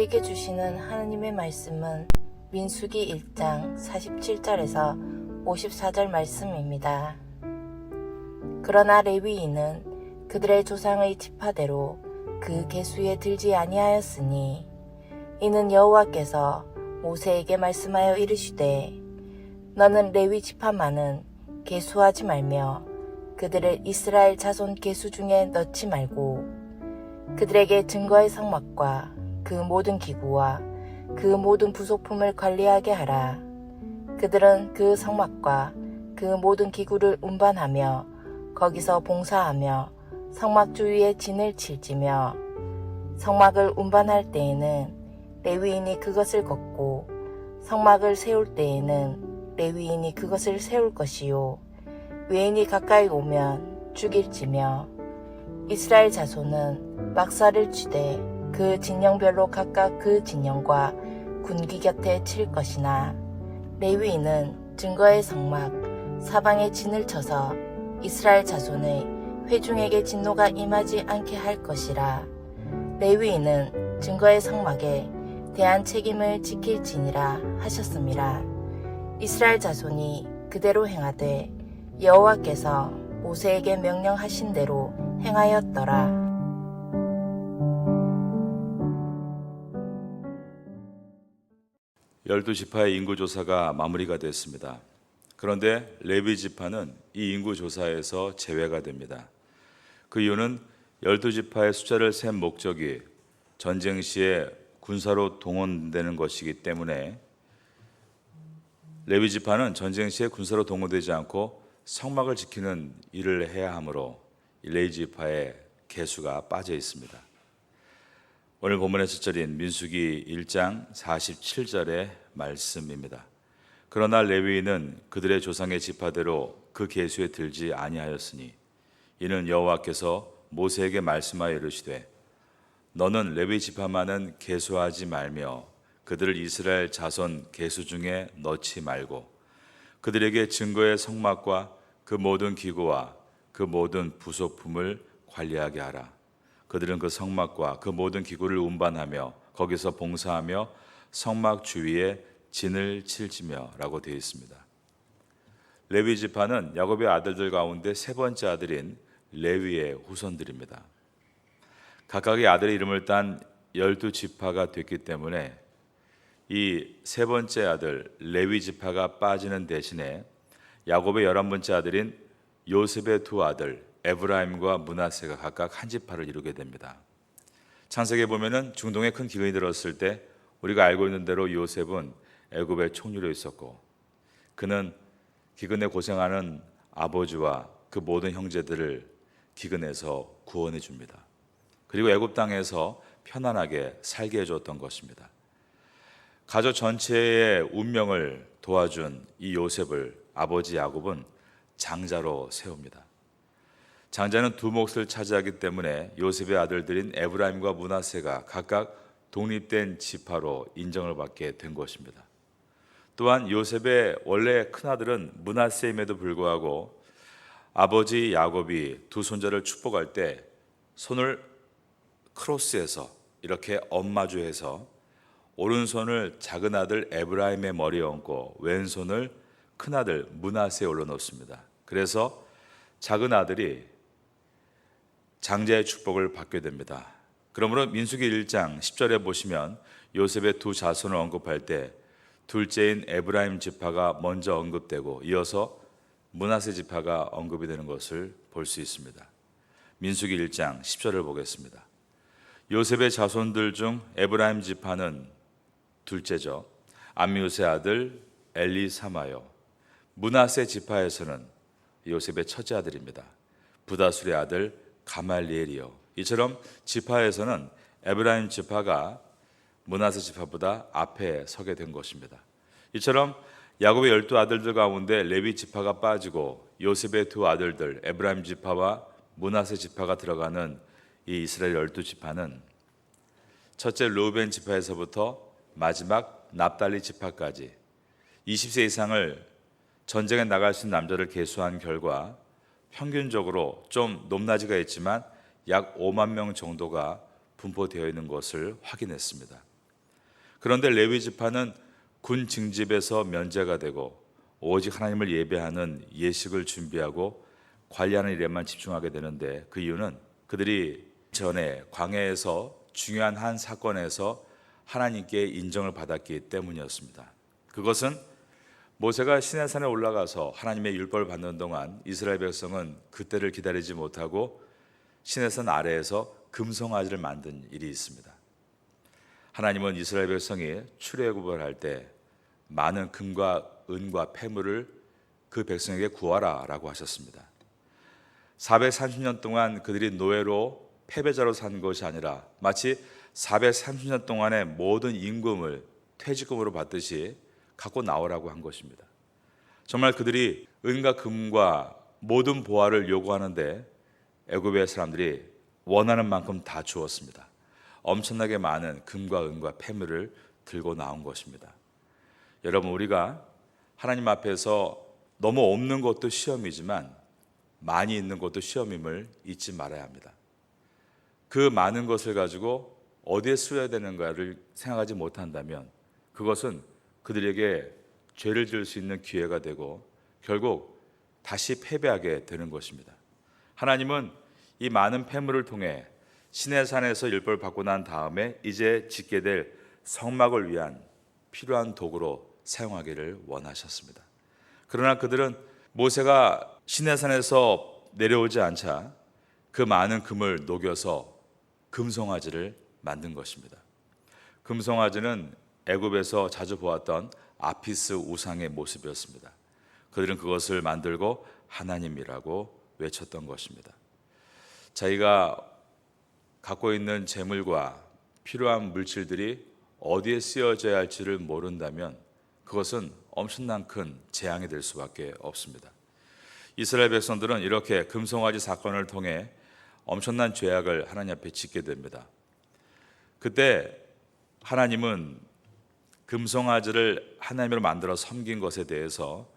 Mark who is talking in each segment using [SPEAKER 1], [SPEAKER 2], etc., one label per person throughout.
[SPEAKER 1] 우리에게 주시는 하나님의 말씀은 민수기 1장 47절에서 54절 말씀입니다. 그러나 레위인은 그들의 조상의 지파대로 그 계수에 들지 아니하였으니 이는 여호와께서 모세에게 말씀하여 이르시되 너는 레위 지파만은 계수하지 말며 그들을 이스라엘 자손 계수 중에 넣지 말고 그들에게 증거의 성막과 그 모든 기구와 그 모든 부속품을 관리하게 하라. 그들은 그 성막과 그 모든 기구를 운반하며 거기서 봉사하며 성막 주위에 진을 칠지며 성막을 운반할 때에는 레위인이 그것을 걷고 성막을 세울 때에는 레위인이 그것을 세울 것이요 외인이 가까이 오면 죽일지며 이스라엘 자손은 막사를 치되 그 진영별로 각각 그 진영과 군기 곁에 칠 것이나 레위인은 증거의 성막 사방에 진을 쳐서 이스라엘 자손의 회중에게 진노가 임하지 않게 할 것이라. 레위인은 증거의 성막에 대한 책임을 지킬지니라 하셨습니다. 이스라엘 자손이 그대로 행하되 여호와께서 모세에게 명령하신 대로 행하였더라.
[SPEAKER 2] 열두 지파의 인구조사가 마무리가 됐습니다. 그런데 레위 지파는 이 인구조사에서 제외가 됩니다. 그 이유는 열두 지파의 숫자를 센 목적이 전쟁 시에 군사로 동원되는 것이기 때문에 레위 지파는 전쟁 시에 군사로 동원되지 않고 성막을 지키는 일을 해야 하므로 레위 지파의 계수가 빠져 있습니다. 오늘 본문의 첫절인 민수기 1장 47절의 말씀입니다. 그러나 레위인은 그들의 조상의 지파대로 그 계수에 들지 아니하였으니 이는 여호와께서 모세에게 말씀하여 이르시되 너는 레위 지파만은 계수하지 말며 그들을 이스라엘 자손 계수 중에 넣지 말고 그들에게 증거의 성막과 그 모든 기구와 그 모든 부속품을 관리하게 하라. 그들은 그 성막과 그 모든 기구를 운반하며 거기서 봉사하며 성막 주위에 진을 칠지며 라고 되어 있습니다. 레위 지파는 야곱의 아들들 가운데 세 번째 아들인 레위의 후손들입니다. 각각의 아들의 이름을 딴 12지파가 됐기 때문에 이 세 번째 아들 레위 지파가 빠지는 대신에 야곱의 11번째 아들인 요셉의 두 아들 에브라임과 므낫세가 각각 한 지파를 이루게 됩니다. 창세기에 보면은 중동에 큰 기근이 들었을 때 우리가 알고 있는 대로 요셉은 애굽의 총리로 있었고 그는 기근에 고생하는 아버지와 그 모든 형제들을 기근에서 구원해 줍니다. 그리고 애굽 땅에서 편안하게 살게 해줬던 것입니다. 가족 전체의 운명을 도와준 이 요셉을 아버지 야곱은 장자로 세웁니다. 장자는 두 몫을 차지하기 때문에 요셉의 아들들인 에브라임과 므낫세가 각각 독립된 지파로 인정을 받게 된 것입니다. 또한 요셉의 원래 큰아들은 므낫세임에도 불구하고 아버지 야곱이 두 손자를 축복할 때 손을 크로스해서 이렇게 엄마주해서 오른손을 작은 아들 에브라임의 머리에 얹고 왼손을 큰아들 므낫세에 올려놓습니다. 그래서 작은 아들이 장자의 축복을 받게 됩니다. 그러므로 민수기 1장 10절에 보시면 요셉의 두 자손을 언급할 때 둘째인 에브라임 지파가 먼저 언급되고 이어서 므낫세 지파가 언급이 되는 것을 볼 수 있습니다. 민수기 1장 10절을 보겠습니다. 요셉의 자손들 중 에브라임 지파는 둘째죠. 암미우스의 아들 엘리사마요. 므낫세 지파에서는 요셉의 첫째 아들입니다. 부다술의 아들 가말리엘이요. 이처럼 지파에서는 에브라임 지파가 므낫세 지파보다 앞에 서게 된 것입니다. 이처럼 야곱의 12아들들 가운데 레위 지파가 빠지고 요셉의 두 아들들 에브라임 지파와 므낫세 지파가 들어가는 이 이스라엘 12지파는 첫째 르우벤 지파에서부터 마지막 납달리 지파까지 20세 이상을 전쟁에 나갈 수 있는 남자를 계수한 결과 평균적으로 좀 높낮이가 있지만 약 5만 명 정도가 분포되어 있는 것을 확인했습니다. 그런데 레위 지파는 군 징집에서 면제가 되고 오직 하나님을 예배하는 예식을 준비하고 관리하는 일에만 집중하게 되는데, 그 이유는 그들이 전에 광야에서 중요한 한 사건에서 하나님께 인정을 받았기 때문이었습니다. 그것은 모세가 시내산에 올라가서 하나님의 율법을 받는 동안 이스라엘 백성은 그때를 기다리지 못하고 시내산 아래에서 금송아지를 만든 일이 있습니다. 하나님은 이스라엘 백성이 출애굽을 할 때 많은 금과 은과 폐물을 그 백성에게 구하라 라고 하셨습니다. 430년 동안 그들이 노예로 패배자로 산 것이 아니라 마치 430년 동안의 모든 임금을 퇴직금으로 받듯이 갖고 나오라고 한 것입니다. 정말 그들이 은과 금과 모든 보화를 요구하는데 애굽의 사람들이 원하는 만큼 다 주었습니다. 엄청나게 많은 금과 은과 폐물을 들고 나온 것입니다. 여러분, 우리가 하나님 앞에서 너무 없는 것도 시험이지만 많이 있는 것도 시험임을 잊지 말아야 합니다. 그 많은 것을 가지고 어디에 쓰여야 되는가를 생각하지 못한다면 그것은 그들에게 죄를 지을 수 있는 기회가 되고 결국 다시 패배하게 되는 것입니다. 하나님은 이 많은 폐물을 통해 시내산에서 율법을 받고 난 다음에 이제 짓게 될 성막을 위한 필요한 도구로 사용하기를 원하셨습니다. 그러나 그들은 모세가 시내산에서 내려오지 않자 그 많은 금을 녹여서 금송아지를 만든 것입니다. 금송아지는 애굽에서 자주 보았던 아피스 우상의 모습이었습니다. 그들은 그것을 만들고 하나님이라고 외쳤던 것입니다. 자기가 갖고 있는 재물과 필요한 물질들이 어디에 쓰여져야 할지를 모른다면 그것은 엄청난 큰 재앙이 될 수밖에 없습니다. 이스라엘 백성들은 이렇게 금송아지 사건을 통해 엄청난 죄악을 하나님 앞에 짓게 됩니다. 그때 하나님은 금송아지를 하나님으로 만들어 섬긴 것에 대해서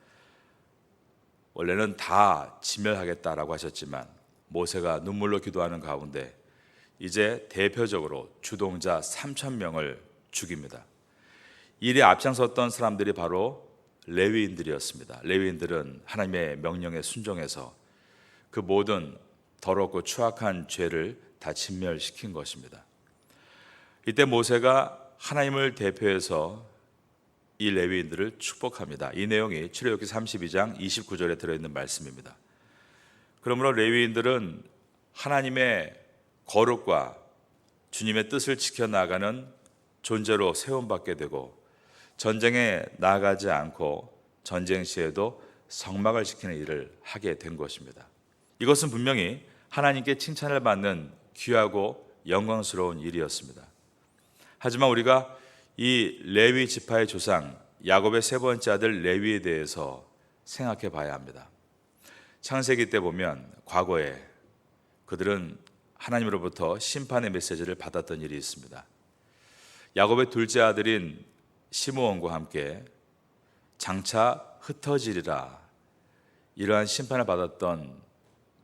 [SPEAKER 2] 원래는 다 진멸하겠다라고 하셨지만 모세가 눈물로 기도하는 가운데 이제 대표적으로 주동자 3,000명을 죽입니다. 이에 앞장섰던 사람들이 바로 레위인들이었습니다. 레위인들은 하나님의 명령에 순종해서 그 모든 더럽고 추악한 죄를 다 진멸시킨 것입니다. 이때 모세가 하나님을 대표해서 이 레위인들을 축복합니다. 이 내용이 출애굽기 32장 29절에 들어있는 말씀입니다. 그러므로 레위인들은 하나님의 거룩과 주님의 뜻을 지켜나가는 존재로 세움받게 되고 전쟁에 나가지 않고 전쟁 시에도 성막을 지키는 일을 하게 된 것입니다. 이것은 분명히 하나님께 칭찬을 받는 귀하고 영광스러운 일이었습니다. 하지만 우리가 이 레위 지파의 조상 야곱의 세 번째 아들 레위에 대해서 생각해 봐야 합니다. 창세기 때 보면 과거에 그들은 하나님으로부터 심판의 메시지를 받았던 일이 있습니다. 야곱의 둘째 아들인 시므온과 함께 장차 흩어지리라 이러한 심판을 받았던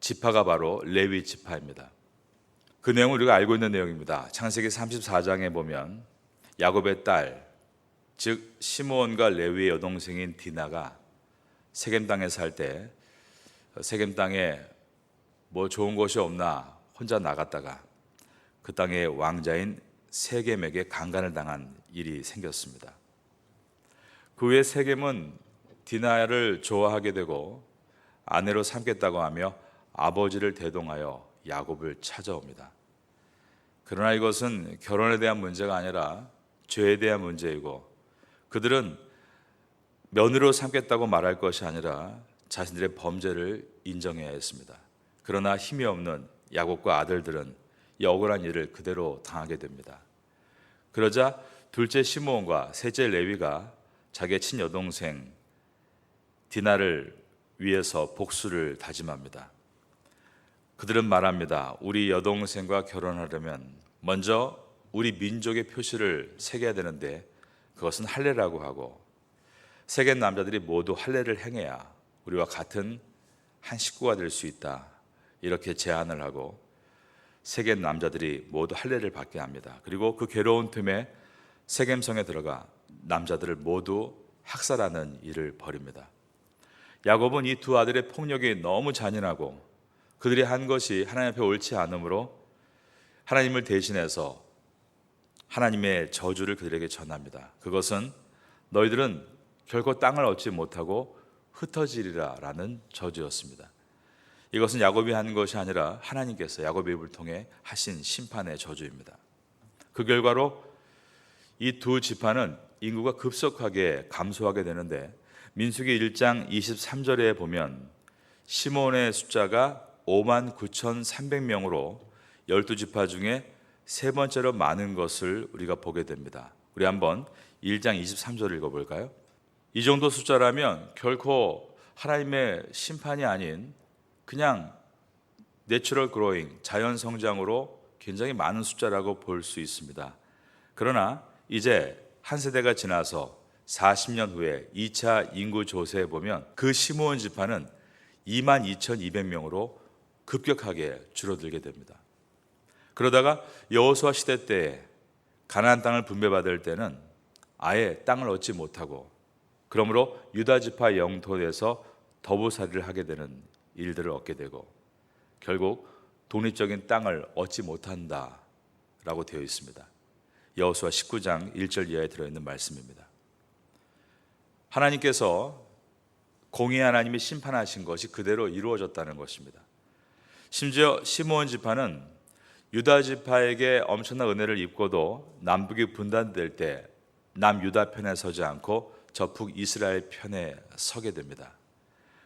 [SPEAKER 2] 지파가 바로 레위 지파입니다. 그 내용은 우리가 알고 있는 내용입니다. 창세기 34장에 보면 야곱의 딸, 즉 시므온과 레위의 여동생인 디나가 세겜 땅에 살 때 세겜 땅에 뭐 좋은 곳이 없나 혼자 나갔다가 그 땅의 왕자인 세겜에게 강간을 당한 일이 생겼습니다. 그 후에 세겜은 디나를 좋아하게 되고 아내로 삼겠다고 하며 아버지를 대동하여 야곱을 찾아옵니다. 그러나 이것은 결혼에 대한 문제가 아니라 죄에 대한 문제이고 그들은 며느리로 삼겠다고 말할 것이 아니라 자신들의 범죄를 인정해야 했습니다. 그러나 힘이 없는 야곱과 아들들은 이 억울한 일을 그대로 당하게 됩니다. 그러자 둘째 시므온과 셋째 레위가 자기의 친여동생 디나를 위해서 복수를 다짐합니다. 그들은 말합니다. 우리 여동생과 결혼하려면 먼저 우리 민족의 표시를 새겨야 되는데 그것은 할례라고 하고 세겜 남자들이 모두 할례를 행해야 우리와 같은 한 식구가 될 수 있다. 이렇게 제안을 하고 세겜 남자들이 모두 할례를 받게 합니다. 그리고 그 괴로운 틈에 세겜성에 들어가 남자들을 모두 학살하는 일을 벌입니다. 야곱은 이 두 아들의 폭력이 너무 잔인하고 그들이 한 것이 하나님 앞에 옳지 않으므로 하나님을 대신해서 하나님의 저주를 그들에게 전합니다. 그것은 너희들은 결코 땅을 얻지 못하고 흩어지리라 라는 저주였습니다. 이것은 야곱이 한 것이 아니라 하나님께서 야곱의 입을 통해 하신 심판의 저주입니다. 그 결과로 이 두 지파는 인구가 급속하게 감소하게 되는데 민수기 1장 23절에 보면 시몬의 숫자가 59,300명으로 12지파 중에 세 번째로 많은 것을 우리가 보게 됩니다. 우리 한번 1장 23절을 읽어볼까요? 이 정도 숫자라면 결코 하나님의 심판이 아닌 그냥 내추럴 그로잉, 자연 성장으로 굉장히 많은 숫자라고 볼 수 있습니다. 그러나 이제 한 세대가 지나서 40년 후에 2차 인구 조사에 보면 그 시므온 지파는 22,200명으로 급격하게 줄어들게 됩니다. 그러다가 여호수아 시대 때에 가나안 땅을 분배받을 때는 아예 땅을 얻지 못하고 그러므로 유다 지파 영토에서 더부살이를 하게 되는 일들을 얻게 되고 결국 독립적인 땅을 얻지 못한다라고 되어 있습니다. 여호수아 19장 1절 이하에 들어있는 말씀입니다. 하나님께서 공의 하나님이 심판하신 것이 그대로 이루어졌다는 것입니다. 심지어 시므온 지파는 유다 지파에게 엄청난 은혜를 입고도 남북이 분단될 때 남유다 편에 서지 않고 저 북이스라엘 편에 서게 됩니다.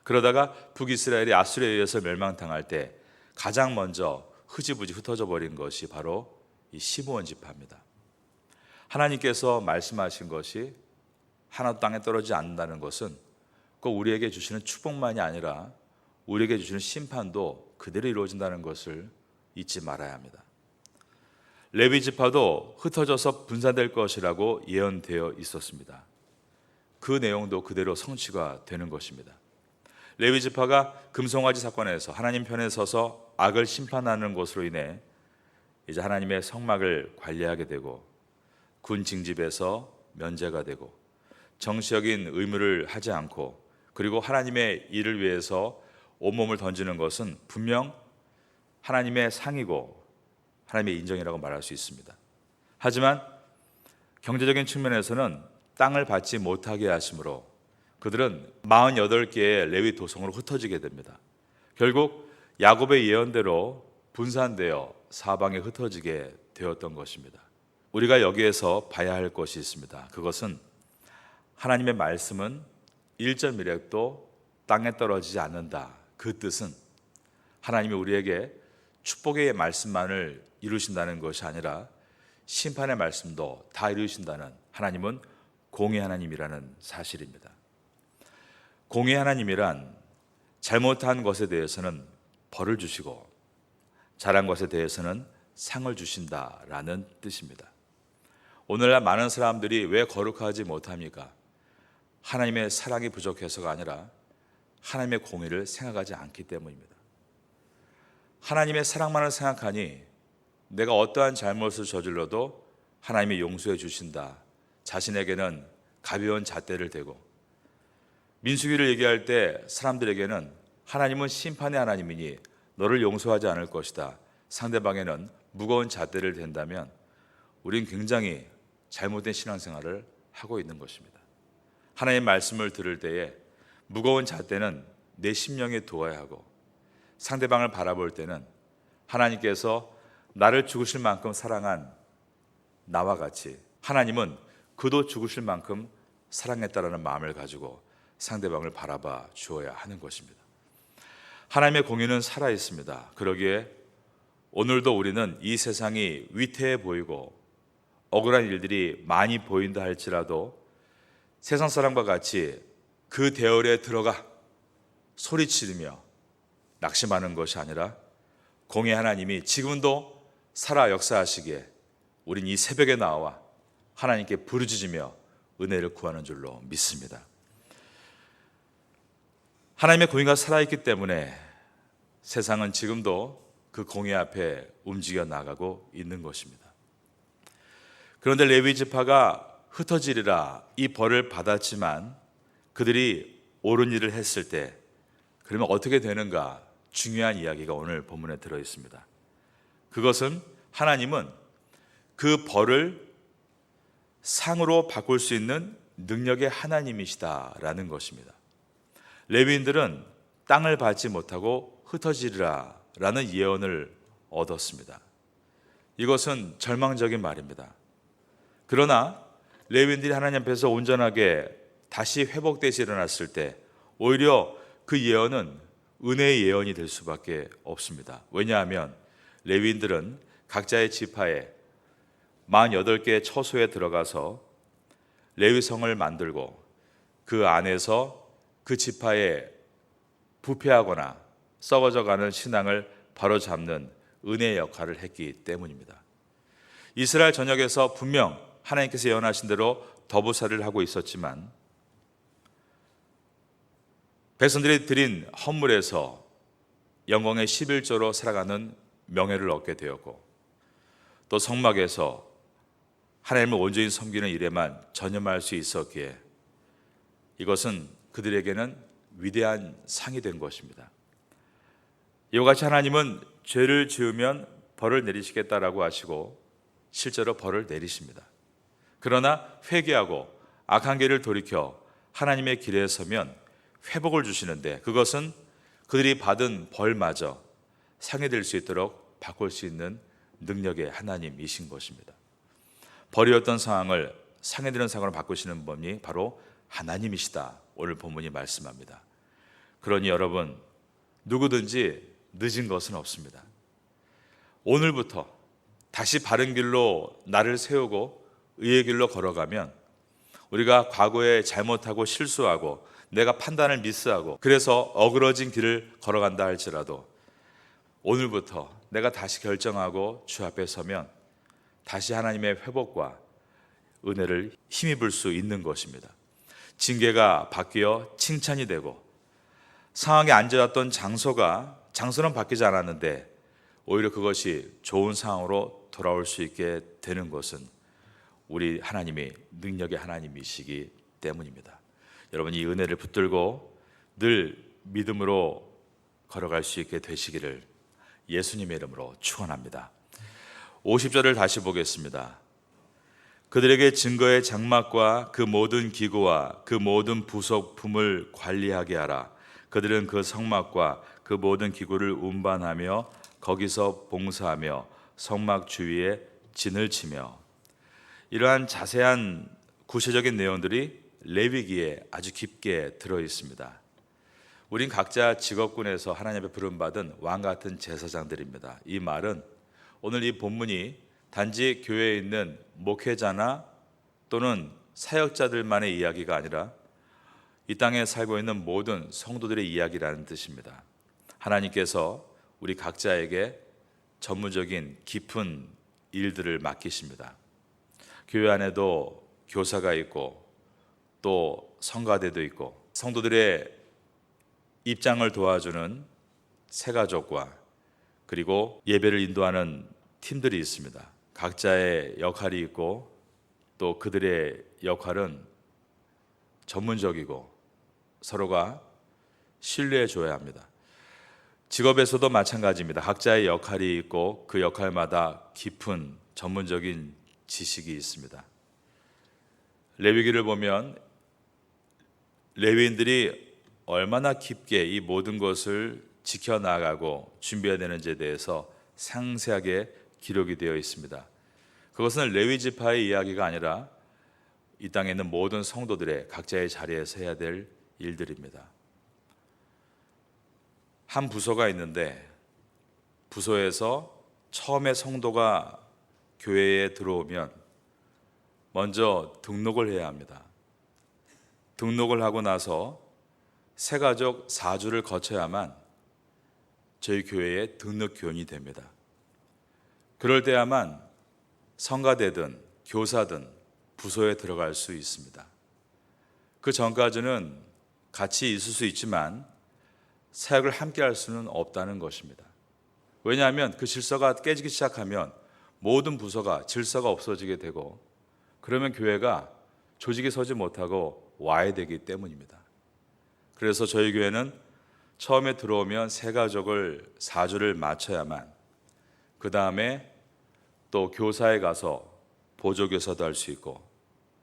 [SPEAKER 2] 그러다가 북이스라엘이 아수르에 의해서 멸망당할 때 가장 먼저 흐지부지 흩어져 버린 것이 바로 이 시므온 지파입니다. 하나님께서 말씀하신 것이 하나도 땅에 떨어지지 않는다는 것은 꼭 우리에게 주시는 축복만이 아니라 우리에게 주시는 심판도 그대로 이루어진다는 것을 잊지 말아야 합니다. 레위 지파도 흩어져서 분산될 것이라고 예언되어 있었습니다. 그 내용도 그대로 성취가 되는 것입니다. 레위 지파가 금송아지 사건에서 하나님 편에 서서 악을 심판하는 것으로 인해 이제 하나님의 성막을 관리하게 되고 군 징집에서 면제가 되고 정치적인 의무를 하지 않고 그리고 하나님의 일을 위해서 온몸을 던지는 것은 분명 하나님의 상이고 하나님의 인정이라고 말할 수 있습니다. 하지만 경제적인 측면에서는 땅을 받지 못하게 하심으로 그들은 48개의 레위 도성으로 흩어지게 됩니다. 결국 야곱의 예언대로 분산되어 사방에 흩어지게 되었던 것입니다. 우리가 여기에서 봐야 할 것이 있습니다. 그것은 하나님의 말씀은 1.1획도 땅에 떨어지지 않는다. 그 뜻은 하나님이 우리에게 축복의 말씀만을 이루신다는 것이 아니라 심판의 말씀도 다 이루신다는 하나님은 공의 하나님이라는 사실입니다. 공의 하나님이란 잘못한 것에 대해서는 벌을 주시고 잘한 것에 대해서는 상을 주신다라는 뜻입니다. 오늘날 많은 사람들이 왜 거룩하지 못합니까? 하나님의 사랑이 부족해서가 아니라 하나님의 공의를 생각하지 않기 때문입니다. 하나님의 사랑만을 생각하니 내가 어떠한 잘못을 저질러도 하나님이 용서해 주신다. 자신에게는 가벼운 잣대를 대고 민수기를 얘기할 때 사람들에게는 하나님은 심판의 하나님이니 너를 용서하지 않을 것이다. 상대방에는 무거운 잣대를 댄다면 우린 굉장히 잘못된 신앙생활을 하고 있는 것입니다. 하나님의 말씀을 들을 때에 무거운 잣대는 내 심령에 두어야 하고 상대방을 바라볼 때는 하나님께서 나를 죽으실 만큼 사랑한 나와 같이 하나님은 그도 죽으실 만큼 사랑했다라는 마음을 가지고 상대방을 바라봐 주어야 하는 것입니다. 하나님의 공의는 살아 있습니다. 그러기에 오늘도 우리는 이 세상이 위태해 보이고 억울한 일들이 많이 보인다 할지라도 세상 사람과 같이 그 대열에 들어가 소리치르며 낙심하는 것이 아니라 공의 하나님이 지금도 살아 역사하시기에 우린 이 새벽에 나와 하나님께 부르짖으며 은혜를 구하는 줄로 믿습니다. 하나님의 공의가 살아있기 때문에 세상은 지금도 그 공의 앞에 움직여 나가고 있는 것입니다. 그런데 레위 지파가 흩어지리라 이 벌을 받았지만 그들이 옳은 일을 했을 때 그러면 어떻게 되는가? 중요한 이야기가 오늘 본문에 들어 있습니다. 그것은 하나님은 그 벌을 상으로 바꿀 수 있는 능력의 하나님이시다라는 것입니다. 레위인들은 땅을 받지 못하고 흩어지리라 라는 예언을 얻었습니다. 이것은 절망적인 말입니다. 그러나 레위인들이 하나님 앞에서 온전하게 다시 회복돼서 일어났을 때 오히려 그 예언은 은혜의 예언이 될 수밖에 없습니다. 왜냐하면 레위인들은 각자의 지파에 48개의 처소에 들어가서 레위성을 만들고 그 안에서 그 지파에 부패하거나 썩어져가는 신앙을 바로잡는 은혜의 역할을 했기 때문입니다. 이스라엘 전역에서 분명 하나님께서 예언하신 대로 더부살이를 하고 있었지만 백성들이 드린 헌물에서 영광의 11조로 살아가는 명예를 얻게 되었고 또 성막에서 하나님을 온전히 섬기는 일에만 전념할 수 있었기에 이것은 그들에게는 위대한 상이 된 것입니다. 이와 같이 하나님은 죄를 지으면 벌을 내리시겠다라고 하시고 실제로 벌을 내리십니다. 그러나 회개하고 악한 길을 돌이켜 하나님의 길에 서면 회복을 주시는데 그것은 그들이 받은 벌마저 상이 될 수 있도록 바꿀 수 있는 능력의 하나님이신 것입니다. 벌이었던 상황을 상이 되는 상황으로 바꾸시는 분이 바로 하나님이시다. 오늘 본문이 말씀합니다. 그러니 여러분 누구든지 늦은 것은 없습니다. 오늘부터 다시 바른 길로 나를 세우고 의의 길로 걸어가면 우리가 과거에 잘못하고 실수하고 내가 판단을 미스하고 그래서 어그러진 길을 걸어간다 할지라도 오늘부터 내가 다시 결정하고 주 앞에 서면 다시 하나님의 회복과 은혜를 힘입을 수 있는 것입니다. 징계가 바뀌어 칭찬이 되고 상황에 앉아왔던 장소는 바뀌지 않았는데 오히려 그것이 좋은 상황으로 돌아올 수 있게 되는 것은 우리 하나님이 능력의 하나님이시기 때문입니다. 여러분 이 은혜를 붙들고 늘 믿음으로 걸어갈 수 있게 되시기를 예수님의 이름으로 축원합니다. 50절을 다시 보겠습니다. 그들에게 증거의 장막과 그 모든 기구와 그 모든 부속품을 관리하게 하라. 그들은 그 성막과 그 모든 기구를 운반하며 거기서 봉사하며 성막 주위에 진을 치며 이러한 자세한 구체적인 내용들이 레위기에 아주 깊게 들어 있습니다. 우린 각자 직업군에서 하나님 앞에 부름받은 왕같은 제사장들입니다. 이 말은 오늘 이 본문이 단지 교회에 있는 목회자나 또는 사역자들만의 이야기가 아니라 이 땅에 살고 있는 모든 성도들의 이야기라는 뜻입니다. 하나님께서 우리 각자에게 전문적인 깊은 일들을 맡기십니다. 교회 안에도 교사가 있고 또 성가대도 있고 성도들의 입장을 도와주는 새가족과 그리고 예배를 인도하는 팀들이 있습니다. 각자의 역할이 있고 또 그들의 역할은 전문적이고 서로가 신뢰해 줘야 합니다. 직업에서도 마찬가지입니다. 각자의 역할이 있고 그 역할마다 깊은 전문적인 지식이 있습니다. 레위기를 보면 레위인들이 얼마나 깊게 이 모든 것을 지켜나가고 준비해야 되는지에 대해서 상세하게 기록이 되어 있습니다. 그것은 레위 지파의 이야기가 아니라 이 땅에 있는 모든 성도들의 각자의 자리에서 해야 될 일들입니다. 한 부서가 있는데 부서에서 처음에 성도가 교회에 들어오면 먼저 등록을 해야 합니다. 등록을 하고 나서 새가족 4주를 거쳐야만 저희 교회의 등록교원이 됩니다. 그럴 때야만 성가대든 교사든 부서에 들어갈 수 있습니다. 그 전까지는 같이 있을 수 있지만 사역을 함께 할 수는 없다는 것입니다. 왜냐하면 그 질서가 깨지기 시작하면 모든 부서가 질서가 없어지게 되고 그러면 교회가 조직이 서지 못하고 와야 되기 때문입니다. 그래서 저희 교회는 처음에 들어오면 새 가족을 4주를 맞춰야만, 그 다음에 또 교사에 가서 보조교사도 할 수 있고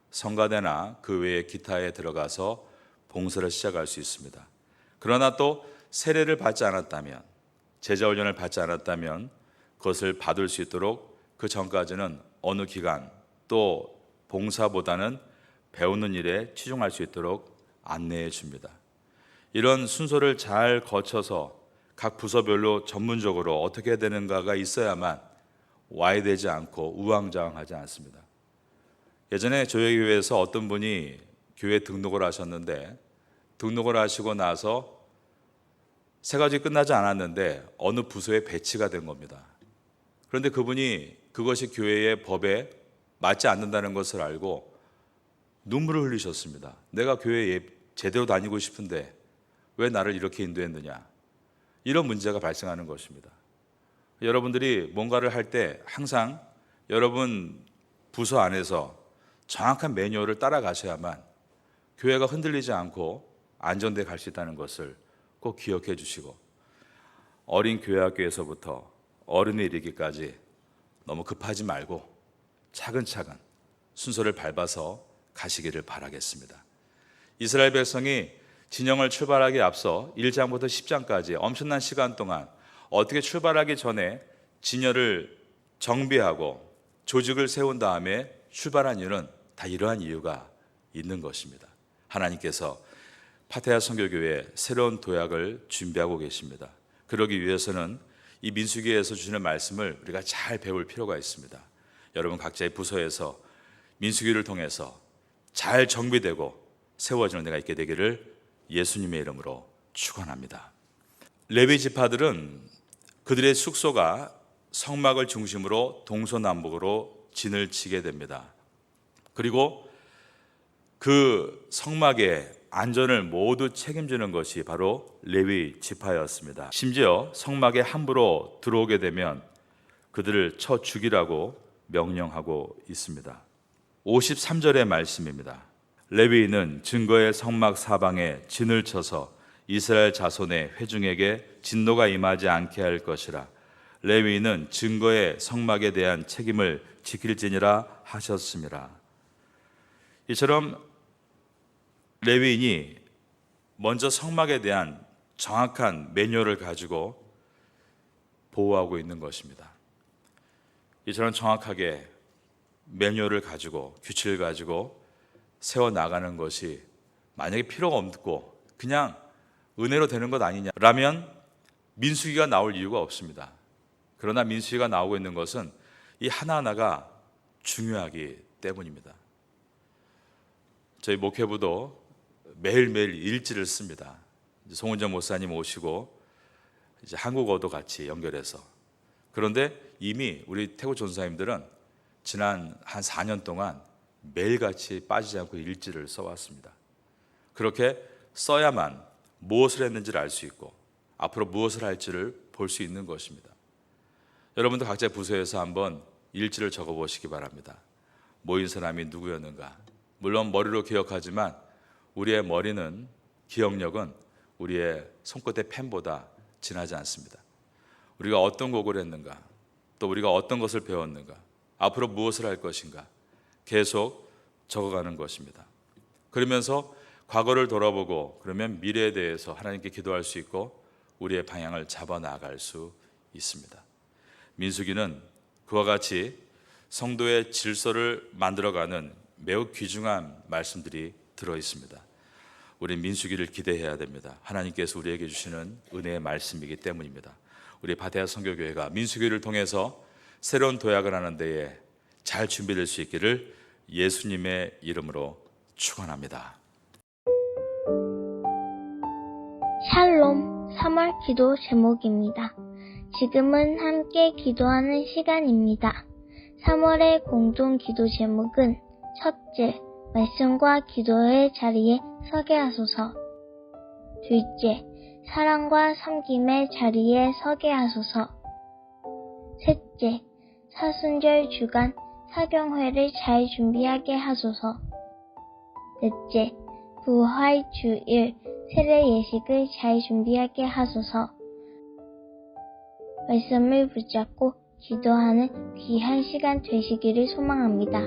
[SPEAKER 2] 성가대나 그 외의 기타에 들어가서 봉사를 시작할 수 있습니다. 그러나 또 세례를 받지 않았다면, 제자훈련을 받지 않았다면 그것을 받을 수 있도록 그 전까지는 어느 기간 또 봉사보다는 배우는 일에 치중할 수 있도록 안내해 줍니다. 이런 순서를 잘 거쳐서 각 부서별로 전문적으로 어떻게 해야 되는가가 있어야만 와야 되지 않고 우왕좌왕하지 않습니다. 예전에 저희 교회에서 어떤 분이 교회 등록을 하셨는데, 등록을 하시고 나서 세 가지 끝나지 않았는데 어느 부서에 배치가 된 겁니다. 그런데 그분이 그것이 교회의 법에 맞지 않는다는 것을 알고 눈물을 흘리셨습니다. 내가 교회에 제대로 다니고 싶은데 왜 나를 이렇게 인도했느냐. 이런 문제가 발생하는 것입니다. 여러분들이 뭔가를 할 때 항상 여러분 부서 안에서 정확한 매뉴얼을 따라가셔야만 교회가 흔들리지 않고 안전되게 갈 수 있다는 것을 꼭 기억해 주시고, 어린 교회학교에서부터 어른에 이르기까지 너무 급하지 말고 차근차근 순서를 밟아서 가시기를 바라겠습니다. 이스라엘 백성이 진영을 출발하기 앞서 1장부터 10장까지 엄청난 시간 동안 어떻게 출발하기 전에 진열을 정비하고 조직을 세운 다음에 출발한 이유는 다 이러한 이유가 있는 것입니다. 하나님께서 파테아 선교교회에 새로운 도약을 준비하고 계십니다. 그러기 위해서는 이 민수기에서 주시는 말씀을 우리가 잘 배울 필요가 있습니다. 여러분 각자의 부서에서 민수기를 통해서 잘 정비되고 세워지는 데가 있게 되기를 예수님의 이름으로 축원합니다. 레위 지파들은 그들의 숙소가 성막을 중심으로 동서남북으로 진을 치게 됩니다. 그리고 그 성막의 안전을 모두 책임지는 것이 바로 레위 지파였습니다. 심지어 성막에 함부로 들어오게 되면 그들을 쳐 죽이라고 명령하고 있습니다. 53절의 말씀입니다. 레위인은 증거의 성막 사방에 진을 쳐서 이스라엘 자손의 회중에게 진노가 임하지 않게 할 것이라. 레위인은 증거의 성막에 대한 책임을 지킬지니라 하셨습니다. 이처럼 레위인이 먼저 성막에 대한 정확한 매뉴얼을 가지고 보호하고 있는 것입니다. 이처럼 정확하게 매뉴얼을 가지고 규칙을 가지고 세워나가는 것이 만약에 필요가 없고 그냥 은혜로 되는 것 아니냐라면 민수기가 나올 이유가 없습니다. 그러나 민수기가 나오고 있는 것은 이 하나하나가 중요하기 때문입니다. 저희 목회부도 매일매일 일지를 씁니다. 송은정 목사님 오시고 이제 한국어도 같이 연결해서. 그런데 이미 우리 태국 전사님들은 지난 한 4년 동안 매일같이 빠지지 않고 일지를 써왔습니다. 그렇게 써야만 무엇을 했는지를 알 수 있고 앞으로 무엇을 할지를 볼 수 있는 것입니다. 여러분도 각자 부서에서 한번 일지를 적어보시기 바랍니다. 모인 사람이 누구였는가. 물론 머리로 기억하지만 우리의 머리는, 기억력은 우리의 손끝의 펜보다 진하지 않습니다. 우리가 어떤 곡을 했는가, 또 우리가 어떤 것을 배웠는가, 앞으로 무엇을 할 것인가 계속 적어가는 것입니다. 그러면서 과거를 돌아보고 그러면 미래에 대해서 하나님께 기도할 수 있고 우리의 방향을 잡아 나갈 수 있습니다. 민수기는 그와 같이 성도의 질서를 만들어가는 매우 귀중한 말씀들이 들어 있습니다. 우리 민수기를 기대해야 됩니다. 하나님께서 우리에게 주시는 은혜의 말씀이기 때문입니다. 우리 파테아 선교교회가 민수기를 통해서 새로운 도약을 하는 데에 잘 준비될 수 있기를 예수님의 이름으로 축원합니다.
[SPEAKER 3] 샬롬 3월 기도 제목입니다. 지금은 함께 기도하는 시간입니다. 3월의 공동 기도 제목은 첫째, 말씀과 기도의 자리에 서게 하소서. 둘째, 사랑과 섬김의 자리에 서게 하소서. 셋째, 사순절 주간 사경회를 잘 준비하게 하소서. 넷째, 부활 주일 세례 예식을 잘 준비하게 하소서. 말씀을 붙잡고 기도하는 귀한 시간 되시기를 소망합니다.